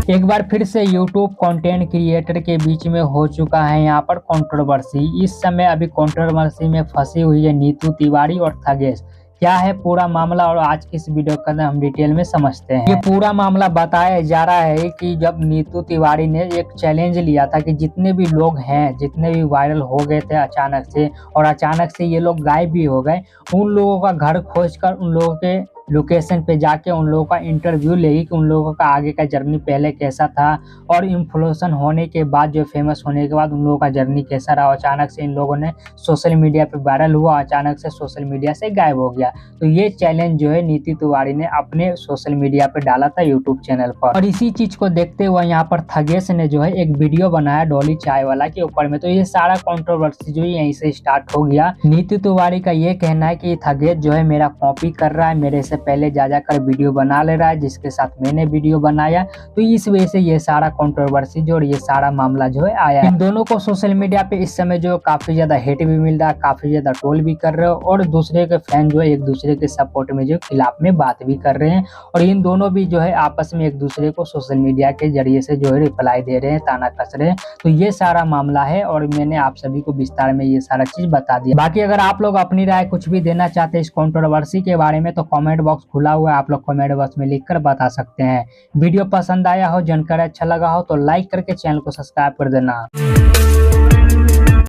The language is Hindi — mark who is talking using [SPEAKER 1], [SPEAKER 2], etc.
[SPEAKER 1] एक बार फिर से यूट्यूब कंटेंट क्रिएटर के बीच में हो चुका है यहाँ पर कंट्रोवर्सी। इस समय अभी कंट्रोवर्सी में फंसी हुई है नीतू तिवारी और थगेश। क्या है पूरा मामला और आज की इस वीडियो के अंदर हम डिटेल में समझते हैं। ये पूरा मामला बताया जा रहा है कि जब नीतू तिवारी ने एक चैलेंज लिया था कि जितने भी लोग हैं, जितने भी वायरल हो गए थे अचानक से, और अचानक से ये लोग गायब भी हो गए, उन लोगों का घर खोजकर उन लोगों के लोकेशन पे जाके उन लोगों का इंटरव्यू लेगी कि उन लोगों का आगे का जर्नी पहले कैसा था और इन्फ्लुएंसर होने के बाद, जो फेमस होने के बाद उन लोगों का जर्नी कैसा रहा। अचानक से इन लोगों ने सोशल मीडिया पे वायरल हुआ, अचानक से सोशल मीडिया से गायब हो गया। तो ये चैलेंज जो है नीतू तिवारी ने अपने सोशल मीडिया पे डाला था यूट्यूब चैनल पर, और इसी चीज को देखते हुए यहाँ पर थगेश ने जो है एक वीडियो बनाया डॉली चाय वाला के ऊपर में। तो ये सारा कंट्रोवर्सी जो है यहीं से स्टार्ट हो गया। नीतू तिवारी का ये कहना है कि थगेश जो है मेरा कॉपी कर रहा है, मेरे से पहले जा जाकर वीडियो बना ले रहा है जिसके साथ मैंने वीडियो बनाया। तो इस वजह से ये सारा कंट्रोवर्सी जो और ये सारा मामला जो है आया। इन दोनों को सोशल मीडिया पे इस समय जो काफी ज्यादा हेट भी मिल रहा है, काफी ज्यादा ट्रोल भी कर रहे हो, और दूसरे के फैन जो है एक दूसरे के सपोर्ट में जो खिलाफ में बात भी कर रहे हैं। और इन दोनों भी जो है आपस में एक दूसरे को सोशल मीडिया के जरिए से जो है रिप्लाई दे रहे हैं, ताना कस रहे हैं। तो ये सारा मामला है और मैंने आप सभी को विस्तार में ये सारा चीज बता दिया। बाकी अगर आप लोग अपनी राय कुछ भी देना चाहते हैं इस कंट्रोवर्सी के बारे में तो कमेंट बॉक्स खुला हुआ है, आप लोग कमेंट बॉक्स में लिखकर बता सकते हैं। वीडियो पसंद आया हो, जानकारी अच्छा लगा हो तो लाइक करके चैनल को सब्सक्राइब कर देना।